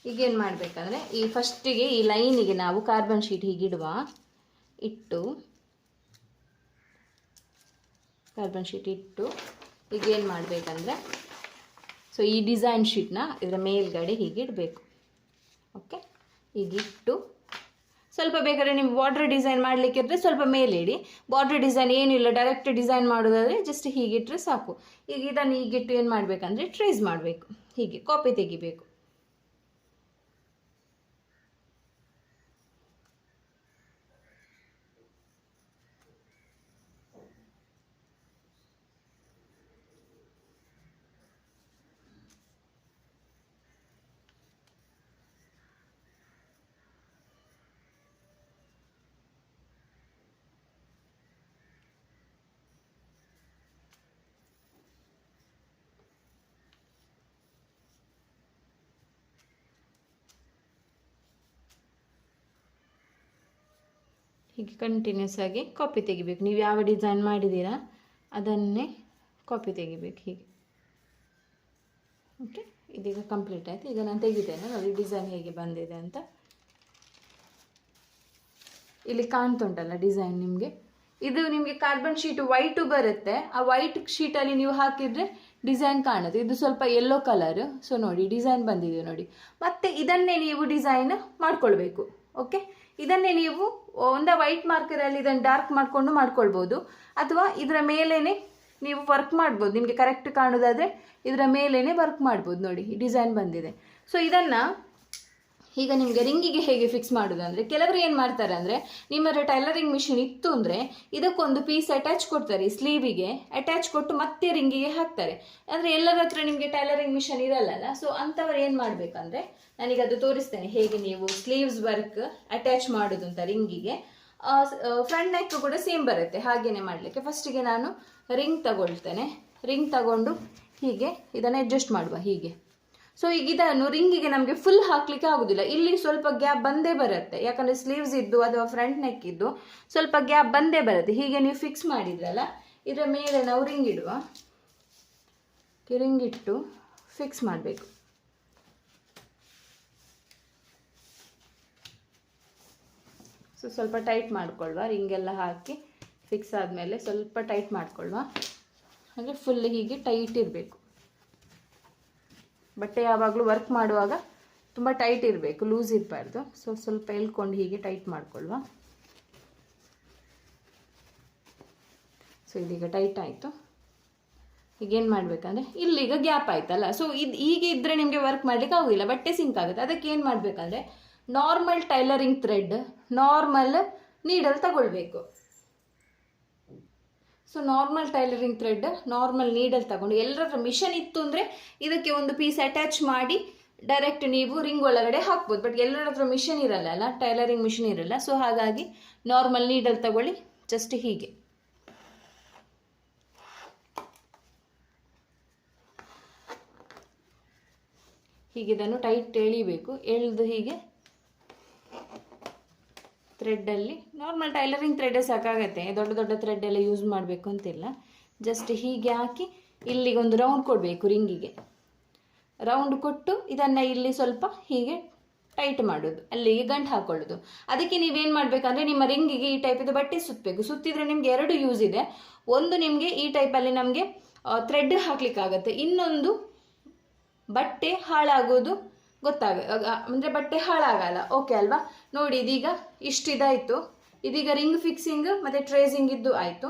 ಈಗೇನು ಮಾಡಬೇಕಂದ್ರೆ ಈ ಫಸ್ಟಿಗೆ ಈ ಲೈನಿಗೆ ನಾವು ಕಾರ್ಬನ್ ಶೀಟ್ ಹೀಗಿಡುವ, ಇಟ್ಟು ಕಾರ್ಬನ್ ಶೀಟ್ ಇಟ್ಟು ಈಗೇನು ಮಾಡಬೇಕಂದ್ರೆ ಸೊ ಈ ಡಿಸೈನ್ ಶೀಟ್ನ ಇದರ ಮೇಲ್ಗಡೆ ಹೀಗೆ ಇಡಬೇಕು. ಓಕೆ, ಹೀಗಿಟ್ಟು ಸ್ವಲ್ಪ ಬೇಕಾದ್ರೆ ನೀವು ಬಾರ್ಡ್ರ್ ಡಿಸೈನ್ ಮಾಡಲಿಕ್ಕಿದ್ರೆ ಸ್ವಲ್ಪ ಮೇಲೆ ಇಡಿ. ಬಾರ್ಡ್ರ್ ಡಿಸೈನ್ ಏನಿಲ್ಲ, ಡೈರೆಕ್ಟ್ ಡಿಸೈನ್ ಮಾಡೋದಾದರೆ ಜಸ್ಟ್ ಹೀಗಿಟ್ಟರೆ ಸಾಕು. ಈಗ ಇದನ್ನು ಹೀಗಿಟ್ಟು ಏನು ಮಾಡಬೇಕಂದ್ರೆ ಟ್ರೇಸ್ ಮಾಡಬೇಕು, ಹೀಗೆ ಕಾಪಿ ತೆಗಿಬೇಕು. ಹೀಗೆ ಕಂಟಿನ್ಯೂಸ್ ಆಗಿ ಕಾಪಿ ತೆಗಿಬೇಕು. ನೀವು ಯಾವ ಡಿಸೈನ್ ಮಾಡಿದ್ದೀರಾ ಅದನ್ನೇ ಕಾಪಿ ತೆಗಿಬೇಕು ಹೀಗೆ. ಓಕೆ, ಇದೀಗ ಕಂಪ್ಲೀಟ್ ಆಯಿತು. ಈಗ ನಾನು ತೆಗಿತೇನೆ ನೋಡಿ ಡಿಸೈನ್ ಹೇಗೆ ಬಂದಿದೆ ಅಂತ. ಇಲ್ಲಿ ಕಾಣ್ತುಂಟಲ್ಲ ಡಿಸೈನ್ ನಿಮಗೆ. ಇದು ನಿಮಗೆ ಕಾರ್ಬನ್ ಶೀಟ್ ವೈಟು ಬರುತ್ತೆ. ಆ ವೈಟ್ ಶೀಟಲ್ಲಿ ನೀವು ಹಾಕಿದರೆ ಡಿಸೈನ್ ಕಾಣುತ್ತೆ. ಇದು ಸ್ವಲ್ಪ ಯೆಲ್ಲೋ ಕಲರ್. ಸೊ ನೋಡಿ ಡಿಸೈನ್ ಬಂದಿದೆ ನೋಡಿ. ಮತ್ತು ಇದನ್ನೇ ನೀವು ಡಿಸೈನ್ ಮಾಡ್ಕೊಳ್ಬೇಕು. ಓಕೆ, ಇದನ್ನೇ ನೀವು ಒಂದೇ ವೈಟ್ ಮಾರ್ಕರಲ್ಲಿ ಇದನ್ನು ಡಾರ್ಕ್ ಮಾಡಿಕೊಂಡು ಮಾಡ್ಕೊಳ್ಬೋದು, ಅಥವಾ ಇದರ ಮೇಲೇ ನೀವು ವರ್ಕ್ ಮಾಡ್ಬೋದು. ನಿಮಗೆ ಕರೆಕ್ಟ್ ಕಾಣೋದಾದರೆ ಇದರ ಮೇಲೇ ವರ್ಕ್ ಮಾಡ್ಬೋದು. ನೋಡಿ ಈ ಡಿಸೈನ್ ಬಂದಿದೆ. ಸೊ ಇದನ್ನು ಈಗ ನಿಮಗೆ ರಿಂಗಿಗೆ ಹೇಗೆ ಫಿಕ್ಸ್ ಮಾಡೋದು ಅಂದರೆ, ಕೆಲವರು ಏನು ಮಾಡ್ತಾರೆ ಅಂದರೆ, ನಿಮ್ಮ ಟೈಲರಿಂಗ್ ಮಿಷಿನ್ ಇತ್ತು ಅಂದರೆ ಇದಕ್ಕೊಂದು ಪೀಸ್ ಅಟ್ಯಾಚ್ ಕೊಡ್ತಾರೆ, ಸ್ಲೀವಿಗೆ ಅಟ್ಯಾಚ್ ಕೊಟ್ಟು ಮತ್ತೆ ರಿಂಗಿಗೆ ಹಾಕ್ತಾರೆ. ಅಂದರೆ ಎಲ್ಲರ ಹತ್ರ ನಿಮಗೆ ಟೈಲರಿಂಗ್ ಮಿಷಿನ್ ಇರಲ್ಲ. ಸೊ ಅಂಥವ್ರು ಏನು ಮಾಡಬೇಕಂದ್ರೆ, ನನಗೆ ಅದು ತೋರಿಸ್ತೇನೆ ಹೇಗೆ ನೀವು ಸ್ಲೀವ್ಸ್ ವರ್ಕ್ ಅಟ್ಯಾಚ್ ಮಾಡೋದು ಅಂತ ರಿಂಗಿಗೆ. ಫ್ರಂಟ್ ನೆಕ್ ಕೂಡ ಸೇಮ್ ಬರುತ್ತೆ ಹಾಗೇನೆ ಮಾಡಲಿಕ್ಕೆ. ಫಸ್ಟಿಗೆ ನಾನು ರಿಂಗ್ ತಗೊಳ್ತೇನೆ. ರಿಂಗ್ ತಗೊಂಡು ಹೀಗೆ ಇದನ್ನು ಅಡ್ಜಸ್ಟ್ ಮಾಡುವ ಹೀಗೆ. ಸೊ ಈಗ ಇದನ್ನು ರಿಂಗಿಗೆ ನಮಗೆ ಫುಲ್ ಹಾಕಲಿಕ್ಕೆ ಆಗೋದಿಲ್ಲ, ಇಲ್ಲಿ ಸ್ವಲ್ಪ ಗ್ಯಾಪ್ ಬಂದೇ ಬರುತ್ತೆ. ಯಾಕಂದರೆ ಸ್ಲೀವ್ಸ್ ಇದ್ದು ಅಥವಾ ಫ್ರಂಟ್ ನೆಕ್ ಇದ್ದು ಸ್ವಲ್ಪ ಗ್ಯಾಪ್ ಬಂದೇ ಬರುತ್ತೆ. ಹೀಗೆ ನೀವು ಫಿಕ್ಸ್ ಮಾಡಿದ್ರಲ್ಲ, ಇದರ ಮೇಲೆ ನಾವು ರಿಂಗ್ ಇಡುವ. ರಿಂಗ್ ಇಟ್ಟು ಫಿಕ್ಸ್ ಮಾಡಬೇಕು. ಸೊ ಸ್ವಲ್ಪ ಟೈಟ್ ಮಾಡ್ಕೊಳ್ವಾ, ರಿಂಗೆಲ್ಲ ಹಾಕಿ ಫಿಕ್ಸ್ ಆದಮೇಲೆ ಸ್ವಲ್ಪ ಟೈಟ್ ಮಾಡ್ಕೊಳ್ವಾ. ಅಂದರೆ ಫುಲ್ ಹೀಗೆ ಟೈಟ್ ಇರಬೇಕು. ಬಟ್ಟೆ ಯಾವಾಗಲೂ ವರ್ಕ್ ಮಾಡುವಾಗ ತುಂಬ ಟೈಟ್ ಇರಬೇಕು, ಲೂಸ್ ಇರಬಾರ್ದು. ಸೊ ಸ್ವಲ್ಪ ಎಳ್ಕೊಂಡು ಹೀಗೆ ಟೈಟ್ ಮಾಡ್ಕೊಳ್ವಾ. ಸೊ ಇದೀಗ ಟೈಟ್ ಆಯಿತು. ಈಗೇನು ಮಾಡಬೇಕಂದ್ರೆ ಇಲ್ಲಿಗ ಗ್ಯಾಪ್ ಆಯ್ತಲ್ಲ, ಸೊ ಹೀಗೆ ಇದ್ದರೆ ನಿಮಗೆ ವರ್ಕ್ ಮಾಡಲಿಕ್ಕೆ ಆಗೋದಿಲ್ಲ, ಬಟ್ಟೆ ಸಿಂಕ್ ಆಗುತ್ತೆ. ಅದಕ್ಕೆ ಏನು ಮಾಡಬೇಕಂದ್ರೆ normal tailoring thread, normal needle ತಗೊಳ್ಬೇಕು. So normal tailoring thread, normal needle ತಗೊಂಡು, ಎಲ್ಲರ ಮಿಷನ್ ಇತ್ತು ಅಂದರೆ ಇದಕ್ಕೆ ಒಂದು ಪೀಸ್ ಅಟ್ಯಾಚ್ ಮಾಡಿ ಡೈರೆಕ್ಟ್ ನೀವು ರಿಂಗ್ ಒಳಗಡೆ ಹಾಕ್ಬೋದು. ಬಟ್ ಎಲ್ಲರ ಹತ್ರ ಮಿಷನ್ ಇರಲ್ಲ, ಟೈಲರಿಂಗ್ ಮಿಷನ್ ಇರಲ್ಲ. ಸೊ ಹಾಗಾಗಿ ನಾರ್ಮಲ್ ನೀಡಲ್ ತಗೊಳ್ಳಿ, ಜಸ್ಟ್ ಹೀಗೆ ಇದನ್ನು ಟೈಟ್ ಎಳಿಬೇಕು. ಎಳೆದು ಹೀಗೆ ಥ್ರೆಡ್ಡಲ್ಲಿ, ನಾರ್ಮಲ್ ಟೈಲರಿಂಗ್ ಥ್ರೆಡ್ಡೇ ಸಾಕಾಗತ್ತೆ, ದೊಡ್ಡ ದೊಡ್ಡ ಥ್ರೆಡ್ ಎಲ್ಲ ಯೂಸ್ ಮಾಡಬೇಕು ಅಂತಿಲ್ಲ. ಜಸ್ಟ್ ಹೀಗೆ ಹಾಕಿ ಇಲ್ಲಿಗೆ ಒಂದು ರೌಂಡ್ ಕೊಡಬೇಕು, ರಿಂಗಿಗೆ ರೌಂಡ್ ಕೊಟ್ಟು ಇದನ್ನು ಇಲ್ಲಿ ಸ್ವಲ್ಪ ಹೀಗೆ ಟೈಟ್ ಮಾಡೋದು, ಅಲ್ಲಿಗೆ ಗಂಟು ಹಾಕೊಳ್ಳೋದು. ಅದಕ್ಕೆ ನೀವೇನು ಮಾಡಬೇಕಂದ್ರೆ ನಿಮ್ಮ ರಿಂಗಿಗೆ ಈ ಟೈಪಿದು ಬಟ್ಟೆ ಸುತ್ತಬೇಕು. ಸುತ್ತಿದ್ರೆ ನಿಮಗೆ ಎರಡು ಯೂಸ್ ಇದೆ. ಒಂದು, ನಿಮಗೆ ಈ ಟೈಪಲ್ಲಿ ನಮಗೆ ಥ್ರೆಡ್ ಹಾಕ್ಲಿಕ್ಕಾಗತ್ತೆ. ಇನ್ನೊಂದು, ಬಟ್ಟೆ ಹಾಳಾಗೋದು ಅಂದರೆ ಬಟ್ಟೆ ಹಾಳಾಗಲ್ಲ. ಓಕೆ ಅಲ್ವಾ? ನೋಡಿ ಇದೀಗ ಇಷ್ಟಿದಾಯಿತು. ಇದೀಗ ರಿಂಗ್ ಫಿಕ್ಸಿಂಗ್ ಮತ್ತು ಟ್ರೇಸಿಂಗ್ ಇದ್ದು ಆಯಿತು.